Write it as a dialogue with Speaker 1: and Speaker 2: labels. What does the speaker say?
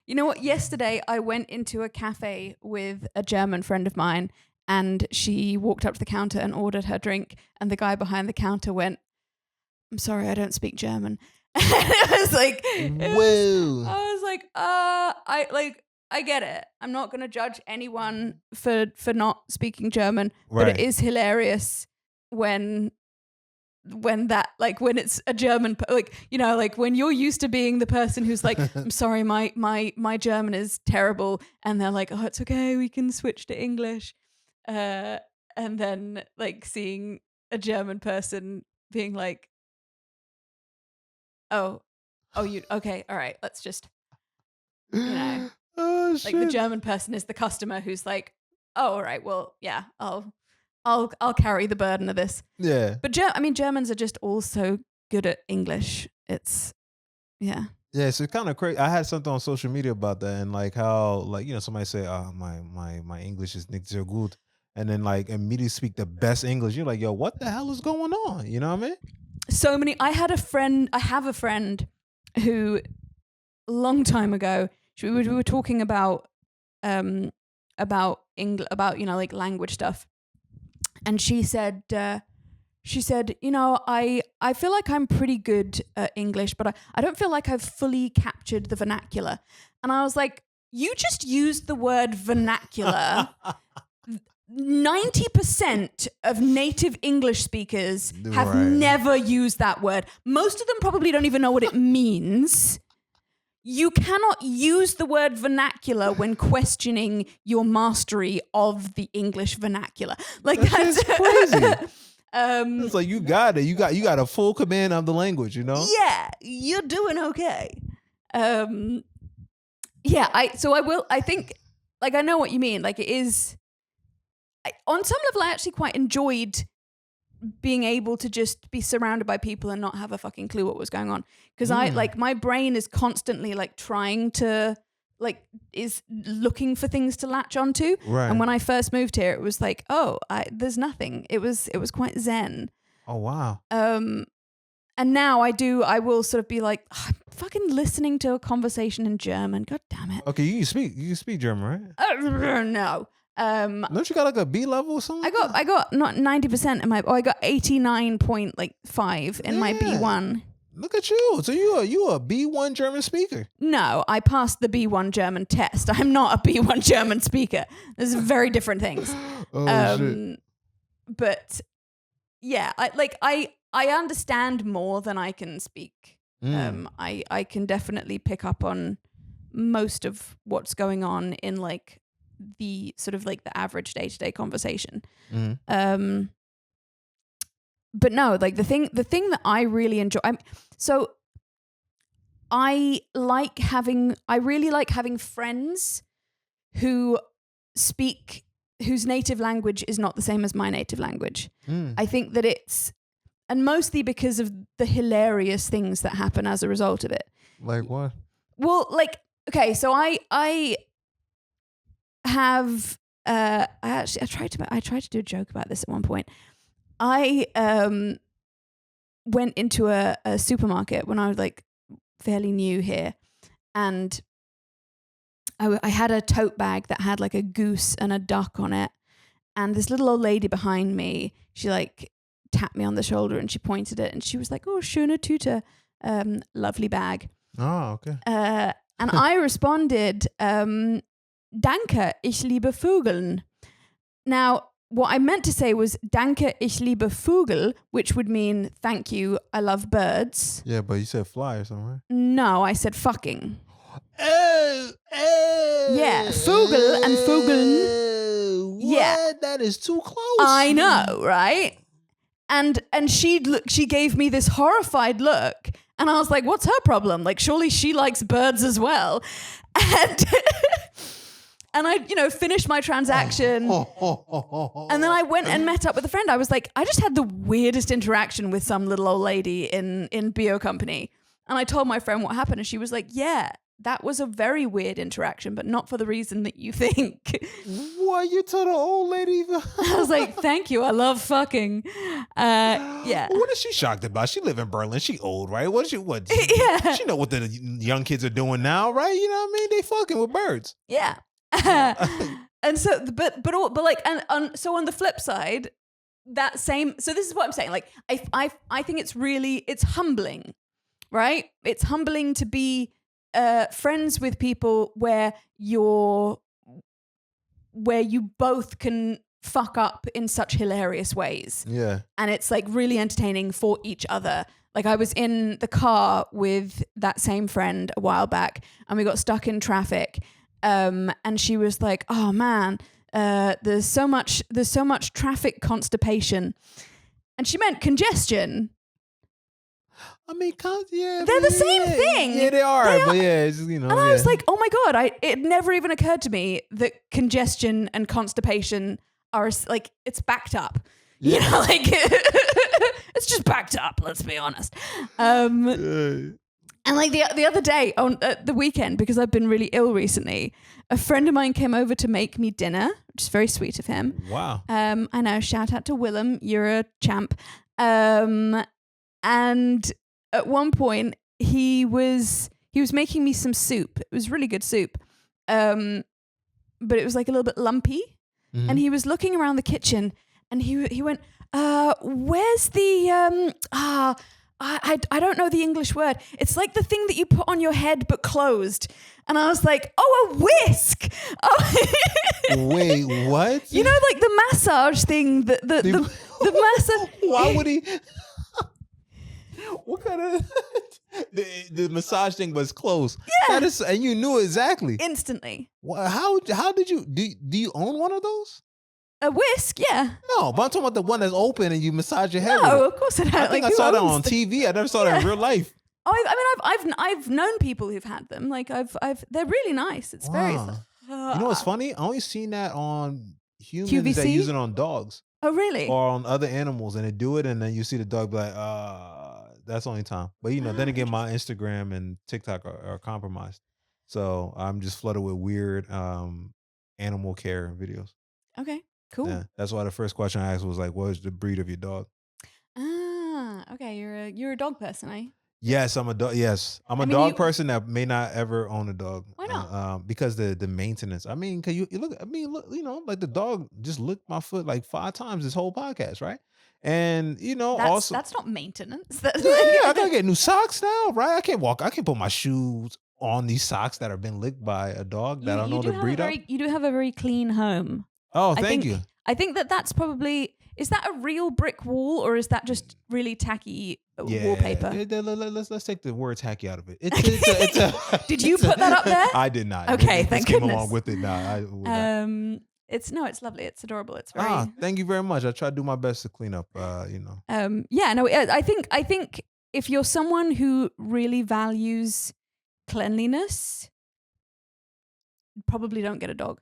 Speaker 1: You know what? Yesterday I went into a cafe with a German friend of mine, and she walked up to the counter and ordered her drink, and the guy behind the counter went, "I'm sorry, I don't speak German." And I was like,
Speaker 2: Whoa.
Speaker 1: I get it. I'm not going to judge anyone for not speaking German, but it is hilarious when that, like, when it's a German, like, you know, like when you're used to being the person who's like, I'm sorry, my German is terrible, and they're like, oh, it's okay, we can switch to English, and then like seeing a German person being like, oh, you okay, all right, let's just, you know,
Speaker 2: Oh,
Speaker 1: like the German person is the customer who's like, oh, all right, well, yeah, I'll carry the burden of this.
Speaker 2: Yeah.
Speaker 1: But Germans are just all so good at English. It's, yeah.
Speaker 2: Yeah, so it's kind of crazy. I had something on social media about that, and like how, like, you know, somebody say, "Oh, my English is nicht so good," and then like immediately speak the best English. You're like, "Yo, what the hell is going on?" You know what I mean?
Speaker 1: So many. I have a friend who, a long time ago, we were talking about you know, like language stuff, and she said, you know, I feel like I'm pretty good at English, but I don't feel like I've fully captured the vernacular. And I was like, you just used the word vernacular. 90% of native English speakers have never used that word. Most of them probably don't even know what it means. You cannot use the word vernacular when questioning your mastery of the English vernacular. Like, that's
Speaker 2: crazy. It's like you got it. You got a full command of the language, you know?
Speaker 1: Yeah, you're doing okay. Yeah, I think, like, I know what you mean. Like, it is, on some level, I actually quite enjoyed being able to just be surrounded by people and not have a fucking clue what was going on. Because I, like, my brain is constantly like trying to, like, is looking for things to latch onto.
Speaker 2: Right.
Speaker 1: And when I first moved here, it was like, oh, there's nothing. It was quite zen.
Speaker 2: Oh, wow.
Speaker 1: And now I will sort of be like, I'm fucking listening to a conversation in German. God damn it.
Speaker 2: Okay, you can speak German, right?
Speaker 1: No.
Speaker 2: Don't you got like a B level or something?
Speaker 1: I got not 90% in my, I got 89.5 in my B1.
Speaker 2: Look at you. So you a B1 German speaker.
Speaker 1: No, I passed the B1 German test. I'm not a B1 German speaker. There's very different things.
Speaker 2: Shit.
Speaker 1: But yeah, I understand more than I can speak. I can definitely pick up on most of what's going on in like the sort of like the average day-to-day conversation. But no, like the thing that I really enjoy, I really like having friends who speak, whose native language is not the same as my native language. I think that and mostly because of the hilarious things that happen as a result of it.
Speaker 2: Like what?
Speaker 1: Well, like, okay, so I have I tried to do a joke about this at one point. I went into a supermarket when I was like fairly new here, and I had a tote bag that had like a goose and a duck on it, and this little old lady behind me, she like tapped me on the shoulder and she pointed it and she was like, "Oh, schöne Tüte, lovely bag."
Speaker 2: Oh, okay.
Speaker 1: And I responded, "Danke, ich liebe Vögeln." Now, what I meant to say was "Danke, ich liebe Vögel," which would mean "Thank you, I love birds."
Speaker 2: Yeah, but you said fly or something, right?
Speaker 1: No, I said "fucking."
Speaker 2: Oh,
Speaker 1: yeah, Vögel and Vögeln. Yeah,
Speaker 2: that is too close.
Speaker 1: I know, right? And she gave me this horrified look, and I was like, "What's her problem? Like, surely she likes birds as well." And and I, finished my transaction, and then I went and met up with a friend. I was like, I just had the weirdest interaction with some little old lady in Bio Company, and I told my friend what happened, and she was like, "Yeah, that was a very weird interaction, but not for the reason that you think.
Speaker 2: What, you told the old lady?
Speaker 1: I was like, thank you. I love fucking. Yeah.
Speaker 2: What is she shocked about? She live in Berlin. She old, right? What?
Speaker 1: Yeah.
Speaker 2: She know what the young kids are doing now, right? You know what I mean? They fucking with birds.
Speaker 1: Yeah. And so, but like, so on the flip side, so this is what I'm saying. Like, I think it's humbling, right? It's humbling to be friends with people where you both can fuck up in such hilarious ways.
Speaker 2: Yeah.
Speaker 1: And it's like really entertaining for each other. Like, I was in the car with that same friend a while back and we got stuck in traffic. And she was like, oh man, there's so much traffic constipation. And she meant congestion.
Speaker 2: I mean, yeah,
Speaker 1: they're the same thing.
Speaker 2: Yeah, they are. But yeah, it's, you know.
Speaker 1: And I was like, oh my God, it never even occurred to me that congestion and constipation are like, it's backed up. Yeah. You know, like it's just backed up. Let's be honest. And like the other day on the weekend, because I've been really ill recently, a friend of mine came over to make me dinner, which is very sweet of him.
Speaker 2: Wow.
Speaker 1: I know. Shout out to Willem. You're a champ. And at one point he was making me some soup. It was really good soup. But it was like a little bit lumpy. Mm-hmm. And he was looking around the kitchen and he went, where's the I don't know the English word. It's like the thing that you put on your head but closed. And I was like, oh, a whisk. Oh.
Speaker 2: Wait, what?
Speaker 1: You know, like the massage thing, the massage.
Speaker 2: Why would he? What kind of the massage thing was closed?
Speaker 1: Yeah,
Speaker 2: and you knew exactly
Speaker 1: instantly.
Speaker 2: Well, how did you do you own one of those?
Speaker 1: A whisk, yeah.
Speaker 2: No, but I'm talking about the one that's open and you massage your head.
Speaker 1: No,
Speaker 2: with it.
Speaker 1: Of course I don't.
Speaker 2: I think I saw that on TV. I never saw that in real life.
Speaker 1: Oh, I mean, I've known people who've had them. Like they're really nice. It's very.
Speaker 2: You know what's funny? I only seen that on humans
Speaker 1: QVC?
Speaker 2: that use it on dogs.
Speaker 1: Oh, really?
Speaker 2: Or on other animals, and they do it, and then you see the dog be like, that's the only time. But you know, then again, my Instagram and TikTok are compromised, so I'm just flooded with weird animal care videos.
Speaker 1: Okay. Cool.
Speaker 2: Yeah, that's why the first question I asked was like, "What is the breed of your dog?"
Speaker 1: Okay. You're a dog person, eh?
Speaker 2: Yes, I'm a dog. Yes, I'm a dog person that may not ever own a dog.
Speaker 1: Why not?
Speaker 2: Because the maintenance. I mean, cause you look. I mean, look. You know, like the dog just licked my foot like 5 times this whole podcast, right? And you know,
Speaker 1: that's not maintenance.
Speaker 2: Yeah, I gotta get new socks now, right? I can't walk. I can't put my shoes on these socks that have been licked by a dog that I don't know the breed of.
Speaker 1: You do have a very clean home.
Speaker 2: Oh, thank you.
Speaker 1: I think that's probably, is that a real brick wall or is that just really tacky wallpaper?
Speaker 2: Let's take the word tacky out of it.
Speaker 1: Did you put that up there?
Speaker 2: I did not.
Speaker 1: Okay, thank goodness.
Speaker 2: Came along with it. No,
Speaker 1: it's lovely. It's adorable. It's very.
Speaker 2: Thank you very much. I try to do my best to clean up. You know.
Speaker 1: Yeah. No. I think if you're someone who really values cleanliness, probably don't get a dog.